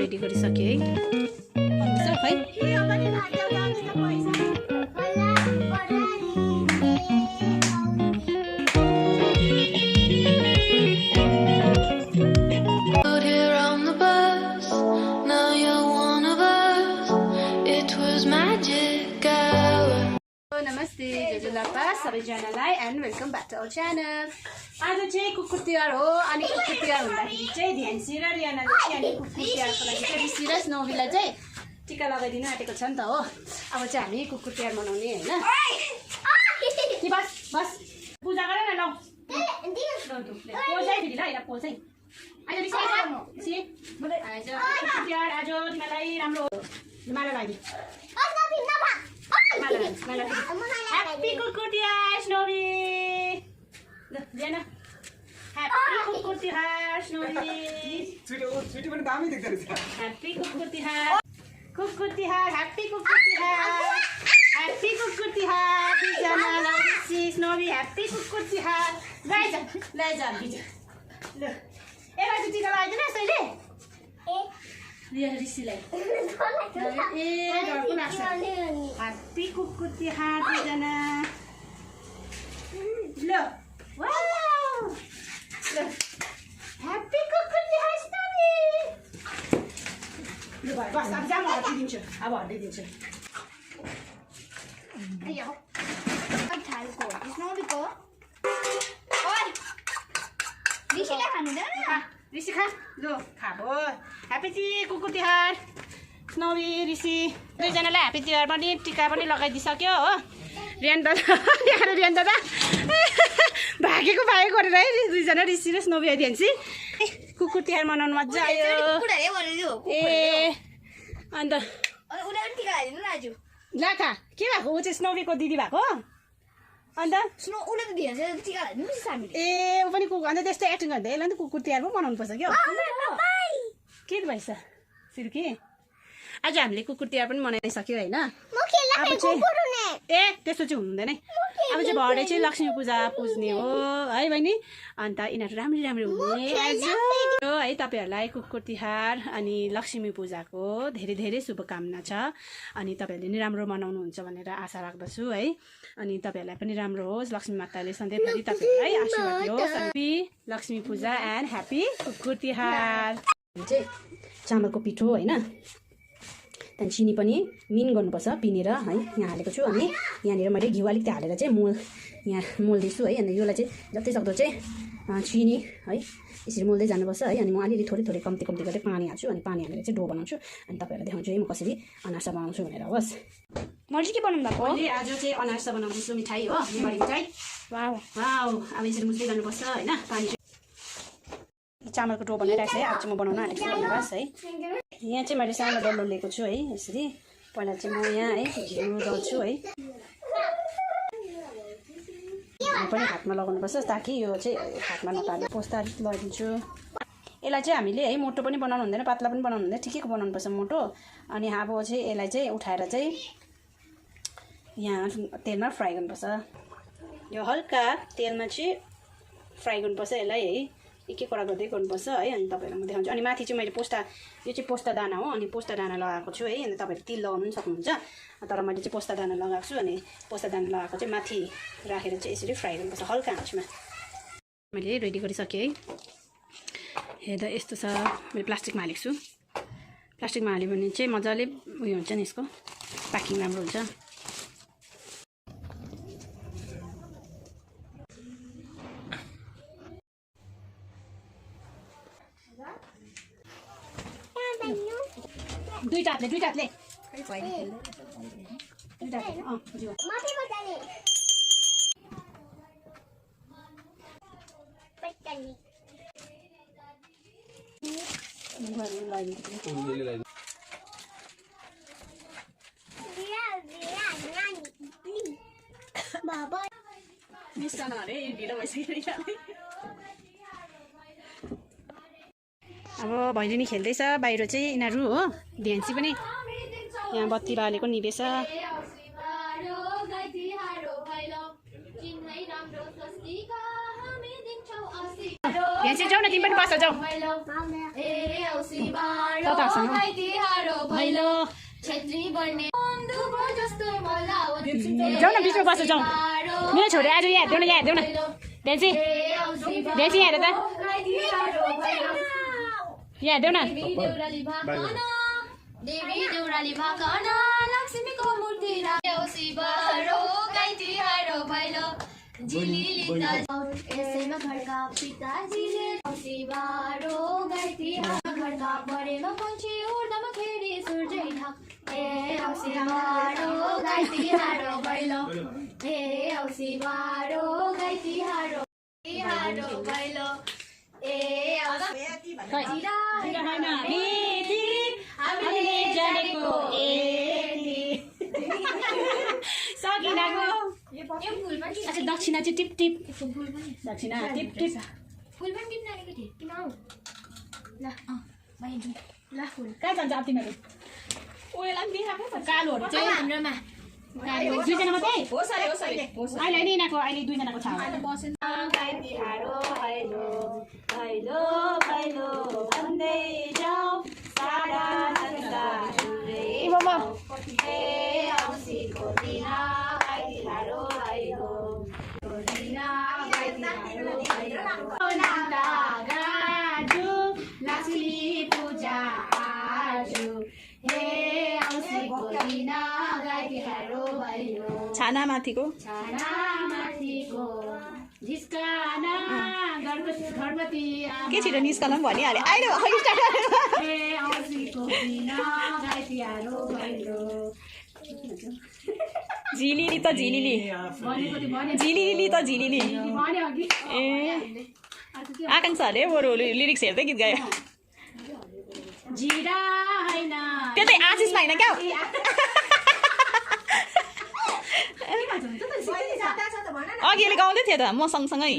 Ready गरिसके है खै नमस्ते जजुलापा सबैजनालाई and welcome back to our channel. आज चाहिँ कुकुर तिहार हो अनि कुकुर तिहार हुँदाखेरि चाहिँ ध्यानसी र रियानाले चाहिँ अनि कुकुर तिहारको लागि चाहिँ ऋषि र स्नोवीलाई चाहिँ टिका लगाइदिन आँटेको छ नि त हो। अब चाहिँ हामी कुकुर तिहार मनाउने हैन। कि बस बस पूजा गर न लौ पोज है फेरि ल यहाँ पोज है आज ऋषि ऋषि मलाई आज कुकुर तिहार आज तिमीलाई राम्रो माला लागि Happy kukur tihar Snowy. Jana. Happy kukur tihar Snowy. Sweetie पनि दामी देख्दै रहेछ। Happy kukur tihar. Kukur tihar, happy kukur tihar. Happy kukur tihar. Jana Lucy Snowy happy kukur tihar. Lai जा भिज। ल। एलाई चाहिँ टिका लगाइदिन यसैले। रिया ऋषिलाई ए डर पो लाग्छ। ह्याप्पी कुकुर तिहार दुईजना ल वाउ ल ह्याप्पी कुकुर तिहार स्नोवी ल भाइ बस अब जा म हटिदिन्छु अब हटिदिन्छु आयो अब थालको स्नोवीको ओइ ऋषिलाई खानु दे न ऋषि खा ल खाबो ह्याप्पी कुकुर तिहार स्नोवी ऋषि दुईजनालाई ह्याप्पी तिहार पनि टिका पनि लगाइदिइसक्यो हो। रियान दादा यहाँ रियान दादा भागेको गरेर है दुईजना ऋषि र स्नोवी आइदिएपछि कुकुर तिहार मनाउनु मजा आयो। ए अन्त ला खा के भएको ऊ चाहिँ स्नोवीको दिदी भएको अन्त ए ऊ पनि कुकुर अन्त त्यस्तो एक्टिङ गर्दा यसलाई त कुकुर तिहार पो मनाउनु पर्छ क्या के भएछ सिर्की आज हामीले कुकुर तिहार पनि मनाइसक्यो होइन। अब चाहिँ ए त्यस्तो चाहिँ हुँदैन अब चाहिँ भरे चाहिँ लक्ष्मी पूजा पुज्ने हो है बहिनी। अन्त यिनीहरू राम्री राम्री हुने आज है। तपाईँहरूलाई कुकुर तिहार अनि लक्ष्मी पूजाको धेरै धेरै शुभकामना छ अनि तपाईँहरूले नि राम्रो मनाउनुहुन्छ भनेर आशा राख्दछु है। अनि तपाईँहरूलाई पनि राम्रो होस् लक्ष्मी माताले सधैँभरि तपाईँहरूलाई आशीर्वाद दियोस्। Happy Laxmi Puja and happy Kukur Tihar. चाहिँ चामलको पिठो होइन त्यहाँदेखि चिनी पनि मिन गर्नुपर्छ पिनेर है यहाँ हालेको छु। अनि यहाँनिर मैले घिउ अलिकति हालेर चाहिँ यहाँ मोल्दैछु है। अनि यसलाई चाहिँ जति सक्दो चाहिँ चिनी है यसरी मोल्दै जानुपर्छ है। अनि म अलिअलि थोरै थोरै कम्ती गर्दै पानी हाल्छु अनि पानी हालेर चाहिँ डो बनाउँछु अनि तपाईँहरूलाई देखाउँछु है म कसरी अनारसा बनाउँछु भनेर होस्। मैले के बनाउनु भएको अहिले आज चाहिँ अनारसा बनाउँछु मिठाई हो नेपाली मिठाई। वाउ वाउ अब यसरी मुस्दै जानुपर्छ होइन। पानी चामलको डो बनाइरहेको छ है। आज चाहिँ म बनाउन आँटेको छु अनारस है। यहाँ चाहिँ मैले सानो डल्लो लिएको छु है। यसरी पहिला चाहिँ म यहाँ है घिउ दल्छु है पनि हातमा लगाउनुपर्छ ताकि यो चाहिँ हातमा नपाले पोस्ता अलिक लगाइदिन्छु। यसलाई चाहिँ हामीले है मोटो पनि बनाउनु हुँदैन पातला पनि बनाउनु हुँदैन ठिकैको बनाउनुपर्छ मोटो। अनि अब चाहिँ यसलाई चाहिँ उठाएर चाहिँ यहाँ तेलमा फ्राई गर्नुपर्छ। यो हल्का तेलमा चाहिँ फ्राई गर्नुपर्छ यसलाई है एक एकवटा गर्दै गर्नुपर्छ है। अनि तपाईँहरूलाई म देखाउँछु। अनि माथि चाहिँ मैले पोस्ता यो चाहिँ पोस्ता दाना हो अनि पोस्ता दाना लगाएको छु है। अनि तपाईँहरूले तिल लगाउनु पनि सक्नुहुन्छ तर मैले चाहिँ पोस्ता दाना लगाएको छु। अनि पोस्ता दाना लगाएको चाहिँ माथि राखेर चाहिँ यसरी फ्राई गर्नुपर्छ हल्का आँचमा। मैले रेडी गरिसकेँ है। हेर्दा यस्तो छ मैले प्लास्टिकमा हालेको छु। प्लास्टिकमा हाल्यो भने चाहिँ मजाले उयो हुन्छ नि यसको प्याकिङ राम्रो हुन्छ। दुईटा हातले दुईटा हातले अब भैलिनी खेल्दैछ बाहिर चाहिँ यिनीहरू हो। ध्यानसी पनि यहाँ बत्ती बालेको निभेछ। भेन्सी जाऊ न तिमी पनि बस जाऊ भैलो जाऊ न बिचमा बस जाऊ मेरो छोरी आज यहाँ हेर्देऊ न भेन्सी भेन्सी यहाँ हेर त यहाँ हेर्देऊ न देवी देउराली भाकन लक्ष्मीको मूर्ति शिवरो गाई तिहार भैलो झिलिली यसैमा घरका पिताजीले शिवरो गाई तिहार घरका परेमा पन्छी उड्दामा खेरी सूर्य ढाक ए शिवरो गाई तिहार भैलो ए शिवरो गाई तिहार भैलो ए हामीले जानेको सकिनाको अच्छा दक्षिणा चाहिँ टिप टिप दक्षिणा टिप टिप फुल पनि टिप्न अलिकति किन आऊ ल भाइजु ल फुल कहाँ जान्छ अब तिमीहरू ओएलाई पनि दिइराख्नु कालोहरू चाहिँ हाम्रोमा दुईजना मात्रै हो सर अहिले नि यिनीहरूको अहिले दुईजनाको छ गाई तिहार भैलो भैलो भैलो भन्दै जाऊ सारा संसार ए औँसीको दिन गाई तिहार भैलो लक्ष्मी पूजा आजु हे औँसीको दिन गाई तिहार भैलो छानामाथिको झिस्काना घरपति के छिटो निस्कन पनि भनिहालेँ अहिले झिलिली त झिलिली झिलिली त झिलिली ए आकाङ्क्षाहरूले बरु लिरिक्स हेर्दै गीत गायो त्यो त आशिषमा होइन क्या अघि गाउँदै थियो त म सँगसँगै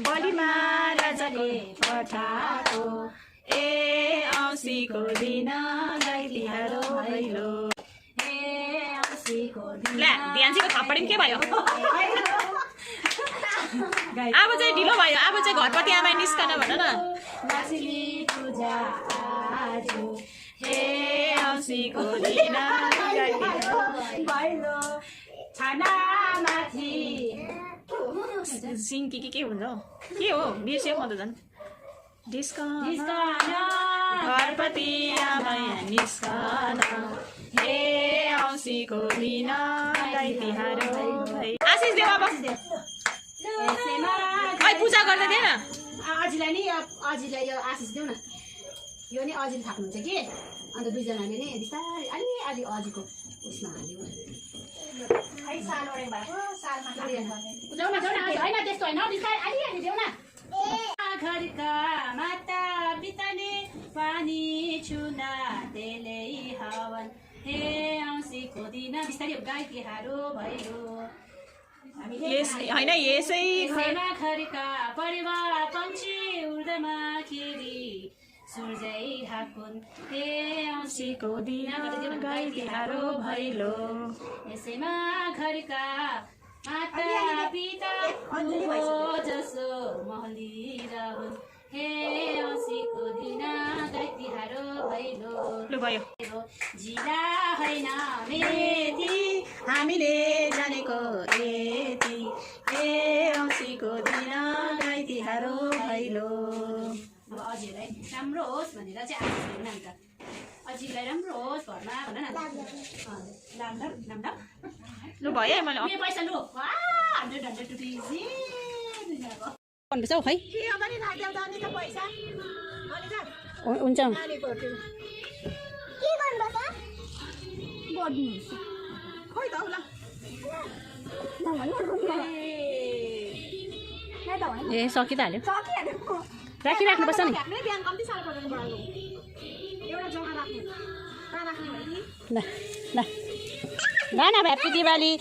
बलिमा राजाले पठाएको ए औँसीको दिन गाई तिहार भैलो ध्यानसीको थप्पडी के भयो अब चाहिँ ढिलो भयो अब चाहिँ घरपति आमा निस्कन भन न हे औँसीको दिन गाई तिहार भैलो छानामाथि सिङ के हुन्छ के हो बिर्स्यो म त झन् घरपति आमा निस्कन हे औँसीको दिन गाई तिहार आशिष देऊ अब पूजा गर्दै थिएन अजीलाई नि अजीलाई यो आशिष देऊ न यो नि अजीले थाप्नुहुन्छ कि अन्त दुईजनाले नि बिस्तारै अलि अजीको उसमा हाल्यो होइन त्यस्तो होइन बिस्तारै अलि देऊ न घरका माता पिताले पानी छुना तेलै हवन हे औँसीको दिन बिस्तारै गाई तिहार भैलो होइन यसै घरका परिवार पन्छी उड्दामा खेरी सूर्य ढाकुन् हे औँसीको दिन गाई तिहार भैलो यसैमा घरका माता पिता जसो महलिरहन् हे औँसीको दिन गाई तिहार भैलो जिरा होइन मेथी हामीले जानेको यति हे औँसीको दिन गाई तिहार भैलो अब अजीलाई राम्रो होस् भनेर चाहिँ आशिष दिनु न अन्त अजीलाई राम्रो होस् घरमा भन न लु भयो है मैले पैसा लु 100 रुपियाँ भन्दैछौ खै हुन्छ ए सकि त हाल्यो राखिराख्नुपर्छ नि ल ल गाना हैप्पी दिवाली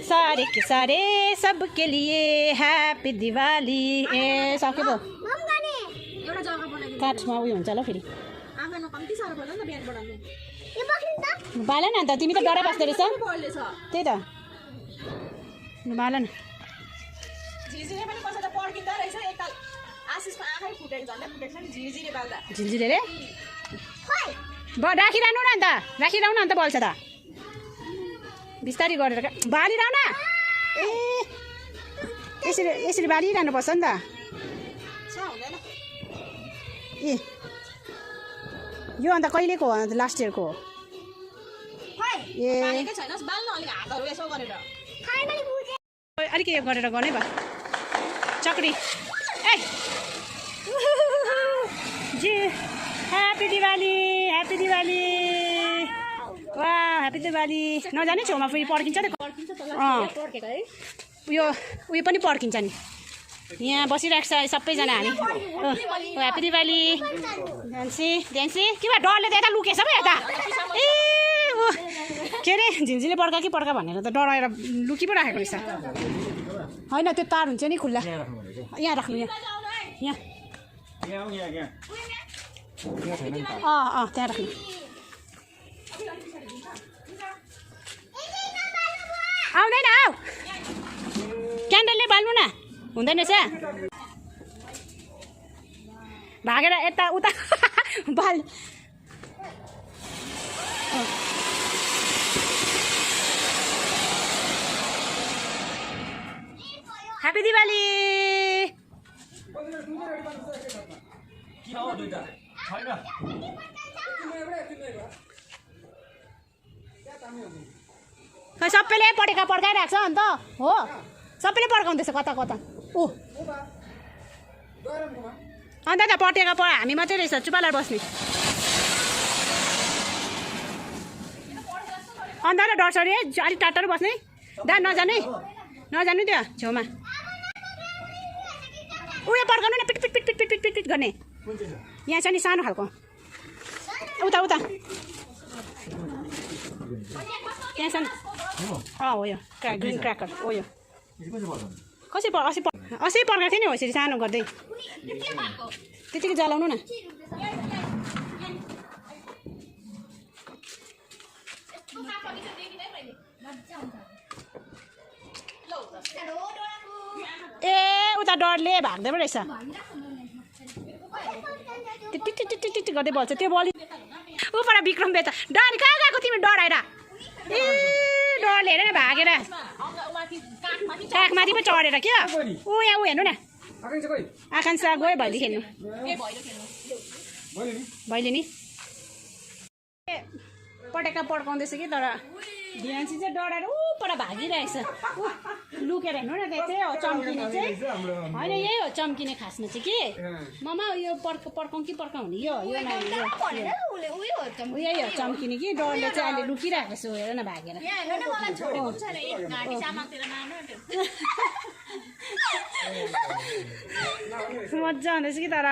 सारे के सारे सबके लिए हैप्पी दिवाली ए सक्यो पो एउटा जग्गा बनाइदिनु काठमा उयो हुन्छ ल फेरि आँगनमा कम्ती साह्रो पर्छ नि त बिहान बढाउनु बाल न अन्त तिमी त डरै बस्दो रहेछ बढ्लेछ त्यही त बाल न झिझिरे पनि कसैले पड्किँदो रहेछ एकताल आशिषको आँखै फुटेको झन्डै फुटेको छ नि झिझिरे बाल्दा झिल्झिले रे राखिरहनु न अन्त राखिरहनु न अन्त बल्छ त बिस्तारै गरेर बालिरहन ए यसरी यसरी बालिरहनु पर्छ नि त हुँदैन ए यो अन्त कहिलेको हो अन्त लास्ट इयरको हो ए पानीकै छैन बाल्न अलिक हातहरू यसो गरेर अलिक यो गरेर गर्नै भयो चक्री ए जी ह्याप्पी दिवाली वा ह्याप्पी दिवाली नजाने छेउमा फेरि पड्किन्छ नि पड्केको है उयो उयो पनि पड्किन्छ नि यहाँ बसिरहेको छ सबैजना हामी ह्याप्पी दिवाली ध्यान्सी ध्यान्सी के भयो डरले त यता लुकेछ पो यता ए के अरे झिन्झिले पड्का कि पड्का भनेर त डराएर लुकी पो राखेको रहेछ होइन त्यो तार हुन्छ नि खुल्ला यहाँ राख्नु यहाँ त्यहाँ राख्नु आउँदैन आऊ क्यान्डलले बाल्नु न हुँदैन रहेछ भागेर यता उता बाल ह्याप्पी दिवाली खै सबैले पटेका पड्काइरहेको छ अन्त हो सबैले पड्काउँदैछ कता कता ऊ अन्त त पटेका हामी मात्रै रहेछ चुपालार बस्ने अन्त त डर सरी है अलिक टाढो बस्ने दा नजाने नजानु त्यो छेउमा उयो पड्काउनु न पिट पिट पिट पिट पिट पिट पिट गर्ने यहाँ छ नि सानो खालको उता उता त्यहाँ छ नि हो यो ग्रिन क्र्याकर हो यो कसरी अस्ति पड्काएको थियो नि हो यसरी सानो गर्दै त्यतिकै जलाउनु न ए उता डरले भाग्दै पो रहेछ टिट गर्दै बल्छ त्यो बलि उबाट विक्रम बेच डर कहाँ गएको तिमी डराएर ए डरले हेर न भागेर काखमाथि पो चढेर क्या ऊ यहाँ ऊ हेर्नु न आकाङ्क्षा गयो भैली खेल्नु भैलिनी पटेका पड्काउँदैछ कि तर ध्यानसी चाहिँ डराएर ऊबाट भागिरहेछ लुकेर हेर्नु न त्यो चाहिँ हो चम्किने चाहिँ होइन यही हो चम्किने खासमा चाहिँ कि ममा यो पड्काउँ कि पड्काउने यो यही हो चम्किने कि डरले चाहिँ अहिले लुकिरहेको छु हेर न भागेर मजा आउँदैछ कि तर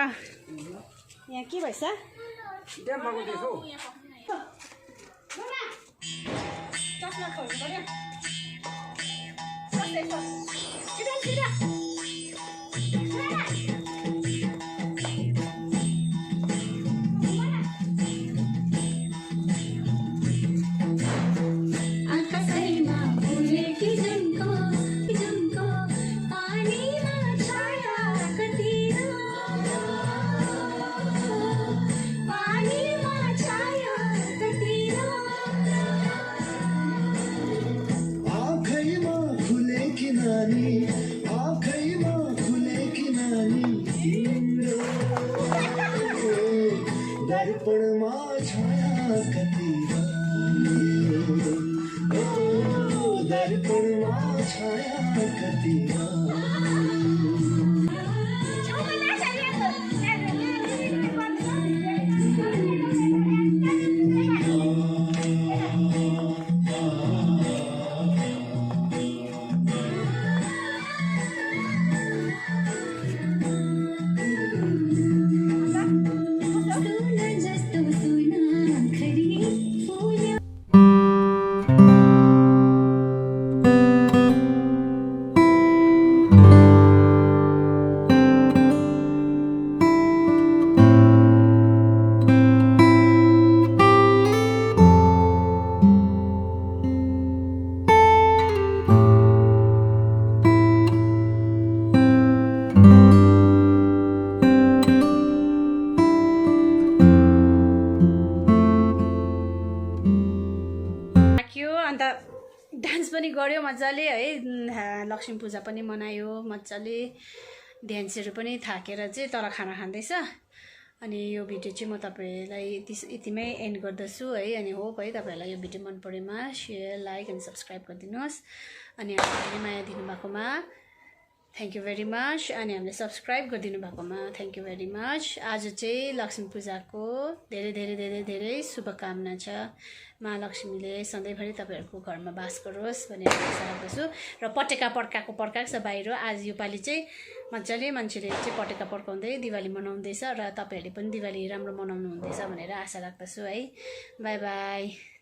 यहाँ के भएछ लक्ष्मी पूजा पनि मनायो मजाले ड्यान्सहरू पनि थाकेर चाहिँ तर खाना खाँदैछ अनि यो भिडियो चाहिँ म तपाईहरुलाई यतिमै एन्ड गर्दछु है अनि होप है तपाईहरुलाई यो भिडियो मन परेमा शेयर लाइक अनि सब्स्क्राइब गरिदिनुस् अनि हामीलाई माया दिनुभएकोमा थ्यांक यू भेरी मच अनि हामीले सब्स्क्राइब गरिदिनु भएकोमा थ्यांक यू भेरी मच आज चाहिँ लक्ष्मी पूजाको धेरै धेरै धेरै धेरै शुभकामना छ महालक्ष्मीले सधैँभरि तपाईहरुको घरमा बास गरोस् भनेर आशा राख्दछु र पटेका पड्काएको छ बाहिर आज योपालि चाहिँ मजाले मान्छेले चाहिँ पटेका पड्काउँदै दिवाली मनाउँदैछ र तपाईहरुले पनि दिवाली राम्रो मनाउनु हुँदैछ भनेर आशा राख्दछु है बाइ बाइ